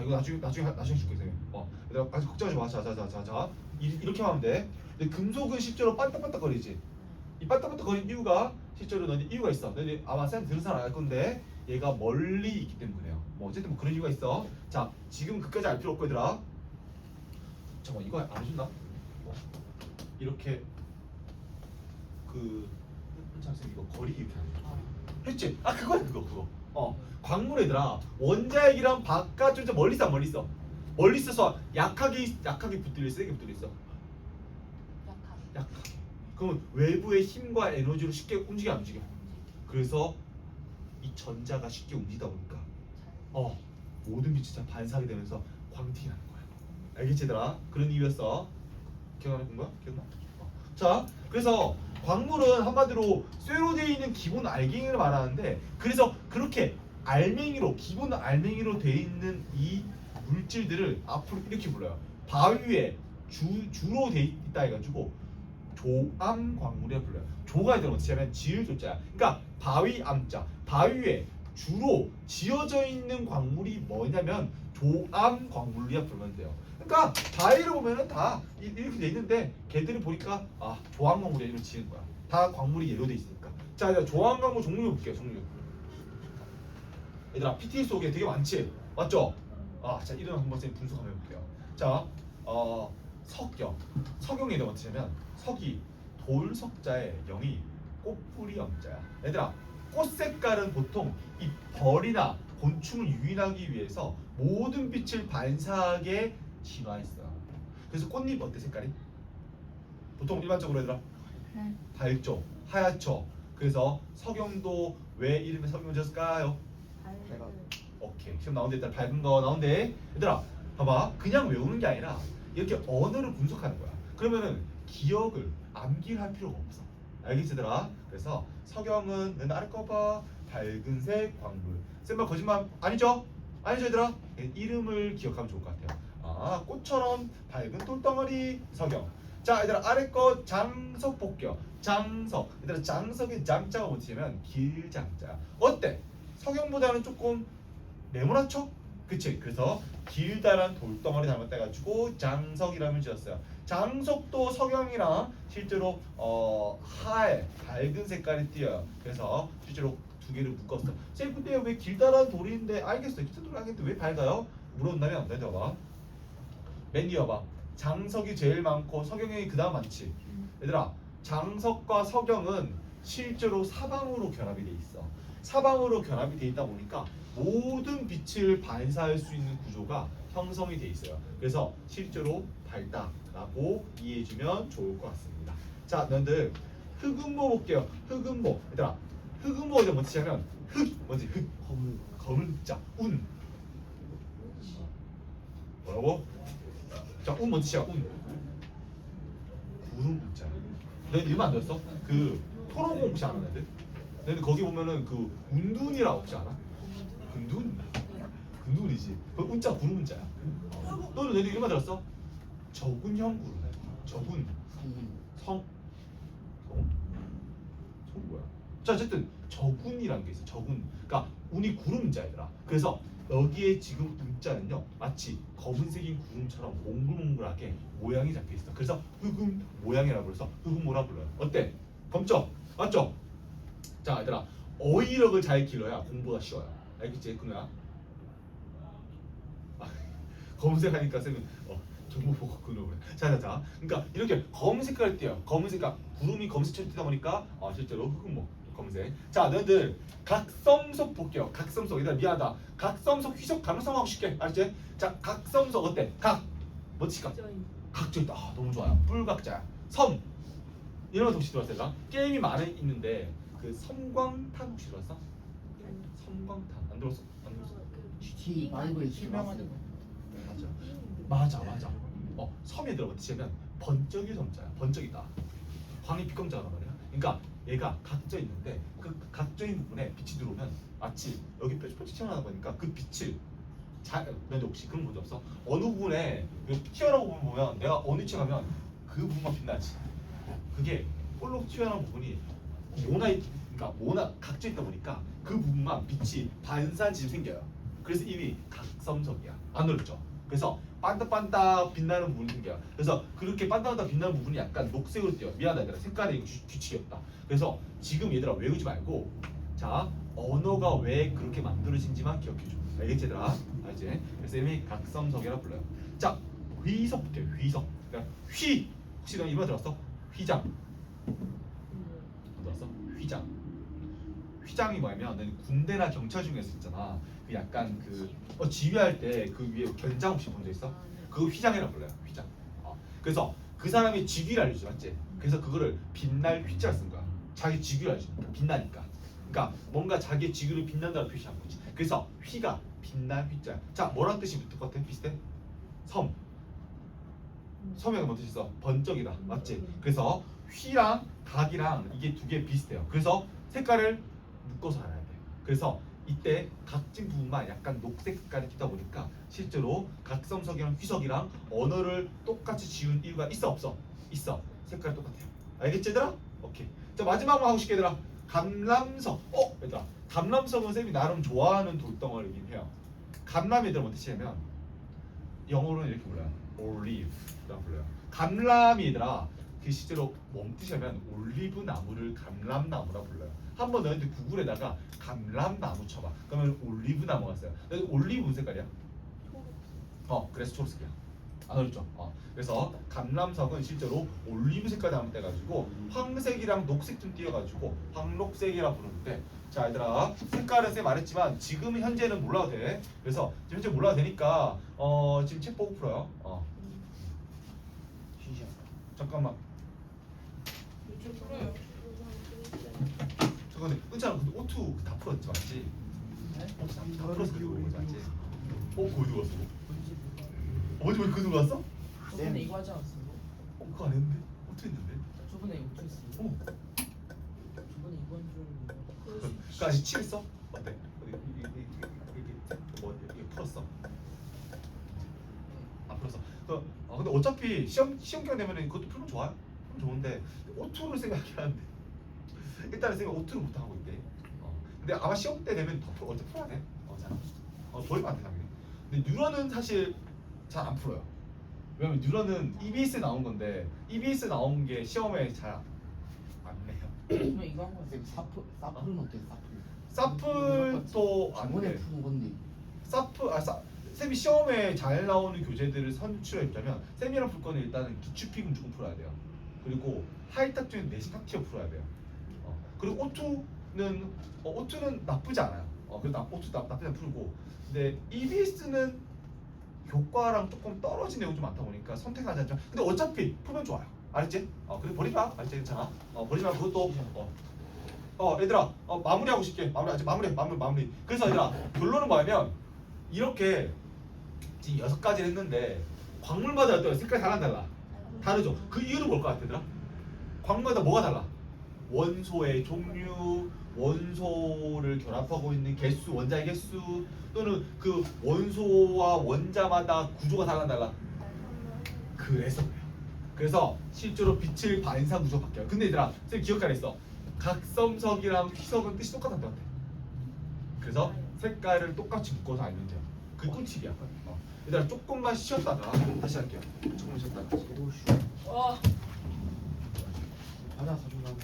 이거 나중에 줄게 쌤. 얘들아 아직 걱정하지 마. 자, 이렇게 하면 돼. 근데 금속은 실제로 반딱반딱거리지. 이 반딱반딱거리는 이유가 실제로 너희 이유가 있어. 너희 아마 쌤 들은 사람 알 건데 얘가 멀리 있기 때문에 그래요. 어쨌든 그런 이유가 있어. 자, 지금 그까지 알 필요 없고 얘들아. 잠깐만 이거 안 해준다? 이렇게 은찬 쌤 이거 거리 이렇게 안 해. 했지? 그거야 그거. 광물 얘들아 원자핵이랑 바깥쪽 좀 멀리 있어. 멀리 있어서 약하게 붙들려 있어, 세게 붙들려 있어. 약하게. 그러면 외부의 힘과 에너지로 쉽게 움직여 안 움직여? 그래서 이 전자가 쉽게 움직이다 보니까 모든 빛이 다 반사하게 되면서 광택이 나는 거야. 알겠지 얘들아? 그런 이유였어. 기억나는 건가? 기억나? 자, 그래서 광물은 한마디로 쇠로 되어 있는 기본 알갱이를 말하는데, 그래서 그렇게 기본 알맹이로 되어 있는 이 물질들을 앞으로 이렇게 불러요. 바위 위에 주로 되어 있다 해가지고 조암 광물이라 불러요. 조가 되면 어떻게 하면 지을 조자야. 그러니까 바위 암자, 바위 위에 주로 지어져 있는 광물이 뭐냐면 조암 광물이라 부르면 돼요. 그러니까 바위를 보면은 다 이렇게 돼 있는데 걔들이 보니까 아 조항광물이 이렇게 지는 거야. 다 광물이 예로돼 있으니까. 자 이제 조항광물 종류 볼게요. 종류. 얘들아 PT 속에 되게 많지, 맞죠? 자 이런 한번 쌤 분석 한번 해볼게요. 자 석영. 석영이 얘들 어떻게 하면 석이 돌석자에 영이 꽃뿌리 영자야. 얘들아 꽃 색깔은 보통 이 벌이나 곤충을 유인하기 위해서 모든 빛을 반사하게 진화했어요. 그래서 꽃잎 어때 색깔이? 보통 일반적으로 얘들아 밝죠, 하얗죠. 그래서 석영도 왜 이름에 석영을 지었을까요? 내가 오케이 시험 나온데 일단 밝은 거 나온대. 얘들아 봐봐, 그냥 외우는 게 아니라 이렇게 언어를 분석하는 거야. 그러면은 기억을 암기를 할 필요가 없어. 알겠지 얘들아? 그래서 석영은 는 아래 거 봐. 밝은색 광물. 쌤말 거짓말 아니죠? 아니죠 얘들아? 이름을 기억하면 좋을 것 같아요. 꽃처럼 밝은 돌덩어리 석영. 자 얘들아 아래 거 장석 볼게요. 장석. 얘들아 장석의 장자가 뭐냐면 길장자. 어때? 석영보다는 조금 네모나죠? 그치? 그래서 길다란 돌덩어리 닮았다가지고 장석이라면 지었어요. 장석도 석영이랑 실제로 하얘 밝은 색깔이 띄어요. 그래서 실제로 두 개를 묶었어. 쌤 근데 왜 길다란 돌인데 알겠어. 길다란 돌 알겠는데 왜 밝아요? 물어본다면 내 봐봐. 맨 뒤에 봐봐. 장석이 제일 많고 석영이 그다음 많지. 얘들아 장석과 석영은 실제로 사방으로 결합이 돼 있어. 사방으로 결합이 돼 있다 보니까 모든 빛을 반사할 수 있는 구조가 형성이 돼 있어요. 그래서 실제로 밝다라고 이해해주면 좋을 것 같습니다. 자, 너희들 흑음모 볼게요. 흑음모. 얘들아, 흑음모가 이제 뭐지 하면 뭐지? 검은 자, 운. 뭐라고? 자, 운 뭔지 시작. 운. 구름 자. 너희들 이름 안 들었어? 그 토론공 혹시 안 하는데? 너희들 거기 보면은 그 운둔이라고 혹시 알아? 근둔? 근둔이지. 그 운자 구름 운자야. 너는 너희들 이름만 들었어? 저군형 구름이야. 저군. 성 뭐야? 자 어쨌든 저군이라는 게 있어. 저군. 그러니까 운이 구름자이더라. 그래서 여기에 지금 운자는요 마치 검은색인 구름처럼 몽글몽글하게 모양이 잡혀 있어. 그래서 흑음 모양이라고 해서 흑음모라 불러요. 어때? 검죠? 맞죠? 자 얘들아 어휘력을 잘 길러야 공부가 쉬워요. 알겠지? 그누야? 검색하니까 쌤은 정보 보고 그누 그래. 자. 그러니까 이렇게 검은 색깔을 띄어요. 검은 색깔 구름이 검은색처럼 띄다 보니까 실제로 흑음모 검은색. 자 너희들 각섬석 볼게요. 각섬석. 얘들아 미안하다. 각섬석 휘석 가능성 하고 쉽게 알지? 자 각섬석 어때? 각 뭐지? 각져 있다. 너무 좋아요. 뿔각자야. 섬 이런 거 혹시 들어왔어요? 얘들아? 게임이 많이 있는데 그 섬광탄 혹시 들어왔어? 섬광탄 안 들었어? 안 들었어? GT 바이브에 실명하는 거. 맞아. 섬에 들어갔지 하면 번쩍이 섬자야. 번쩍이다. 광이 빛광자란 말이야. 그러니까 얘가 각져 있는데 그 각져 있는 부분에 빛이 들어오면 마치 여기 뾰족뾰족 튀어나오는 거니까 그 빛을 너희들 혹시 그런 본 적 없어? 어느 부분에 튀어나오는 부분 보면 내가 어느 위치에 가면 그 부분만 빛나지. 그게 볼록 튀어나온 부분이 모나 각져 있다 보니까 그 부분만 빛이 반사지로 생겨요. 그래서 이미 각섬석이야. 안 어렵죠? 그래서 반짝반짝 빛나는 부분이 생겨요. 그래서 그렇게 반짝반짝 빛나는 부분이 약간 녹색으로 띄어. 미안하다 얘들아. 색깔이 규칙이 없다. 그래서 지금 얘들아 외우지 말고 자 언어가 왜 그렇게 만들어진지만 기억해줘. 알겠지 얘들아? 알지? 그래서 이미 각섬석이라 불러요. 자 휘석 볼게요. 휘석. 그러니까 휘 혹시 너 이번 들었어? 휘장. 들었어? 휘장. 휘장이 뭐냐면 너는 군대나 경찰 중에서 있잖아. 그 약간 그 지휘할 때 그 위에 견장 혹시 본 적 있어? 그거 휘장이라 불러요. 휘장. 그래서 그 사람이 직위를 알려주지 맞지? 그래서 그거를 빛날 휘자를 쓴 거야. 자기 직위를 알려주니까 빛나니까. 그러니까 뭔가 자기의 직위를 빛난다고 표시한 거지. 그래서 휘가 빛날 휘자. 자 뭐란 뜻이 똑같아? 비슷해? 섬. 섬에 뭔 뜻이 있어? 번쩍이다. 맞지? 그래서 휘랑 각이랑 이게 두 개 비슷해요. 그래서 색깔을 묶어서 알아야 돼. 그래서 이때 각진 부분만 약간 녹색 색깔이 띄다 보니까 실제로 각섬석이랑 휘석이랑 언어를 똑같이 지은 이유가 있어 없어? 있어. 색깔이 똑같아요. 알겠지 얘들아? 오케이. 자 마지막으로 하고 싶게 얘들아. 감람석. 얘들아. 감람석은 쌤이 나름 좋아하는 돌덩어리긴 해요. 감람이 얘들아 뭐 뜻이냐면 영어로는 이렇게 불러요. olive라고 불러요. 감람이더라. 그 실제로 뭔 뜻이냐면 올리브 나무를 감람나무라 불러요. 한번 너희들 구글에다가 감람나무 쳐봐. 그러면 올리브 나무가 있어요. 올리브 무슨 색깔이야? 그래서 초록색이야. 안 어렵죠? 그래서 감람석은 실제로 올리브 색깔 나무 떼가지고 황색이랑 녹색 좀 띄어가지고 황록색이라 부르는데, 자 얘들아 색깔은 쌤 말했지만 지금 현재는 몰라도 돼. 그래서 지금 현재 몰라도 되니까 지금 책 보고 풀어요. 쉬자. 잠깐만. 요즘 풀어요. 잠깐만. 은찬아 근데 오투 다 풀었지 맞지? 네? 다 풀었어 그리고 이거 맞지? 거기 누가 왔어? 뭔지 몰라. 어제 왜 그 누가 왔어? 저번에 이거 하지 않았어? 그거 안 했는데? 어떻게 했는데? 저번에 이거 했어. 저번에 이건 줄. 그 아직 칠했어? 어때? 이게 풀었어? 안 풀었어. 근데 어차피 시험 기간 되면은 그것도 풀면 좋아요. 풀면 좋은데 오투를 생각이 하는데 일단은 생각 오투를 못 하고 있대. 근데 아마 시험 때 되면 어차피 풀어야 돼. 잘. 버리면 안 돼 당연히. 근데 뉴런은 사실 잘 안 풀어요. 왜냐면 뉴런은 EBS 나온 건데 EBS 나온 게 시험에 잘 안 내요. 그러면 이거 한 거야. 사플은 어때? 사플도 안 저번에 돼. 푸는 건데. 쌤이 시험에 잘 나오는 교재들을 선출해보자면 쌤이랑 풀 거는 일단은 기출픽은 무조건 풀어야 돼요. 그리고 하이탁 중에 내신탁 티어 풀어야 돼요. 그리고 오투는 나쁘지 않아요. 그래도 오투 나쁘지 않 풀고. 근데 EBS는 교과랑 조금 떨어진 내용이 좀 많다 보니까 선택하지 않지만 근데 어차피 풀면 좋아요. 알았지? 그래 버리지 마. 알았지? 괜찮아. 버리지 마. 그것도 얘들아 마무리하고 싶게 마무리. 그래서 얘들아 결론은 뭐냐면 이렇게 지금 6가지를 했는데 광물마다 또 색깔이 달라. 다르죠? 그 이유는 뭘 것 같아 얘들아? 광물마다 뭐가 달라? 원소의 종류, 원소를 결합하고 있는 개수, 원자의 개수 또는 그 원소와 원자마다 구조가 달라. 그래서 그래요. 그래서 실제로 빛을 반사 구조가 바뀌어요. 근데 얘들아 쌤 기억하라 했어. 각성석이랑 희석은 뜻이 똑같은데 어때? 그래서 색깔을 똑같이 묶어서 알면 돼요. 그게 꿀팁이야. 얘들아 조금만 쉬었다가 다시 할게요. 조금 쉬었다가. 오 쉬워. 와. 과자 사준다면.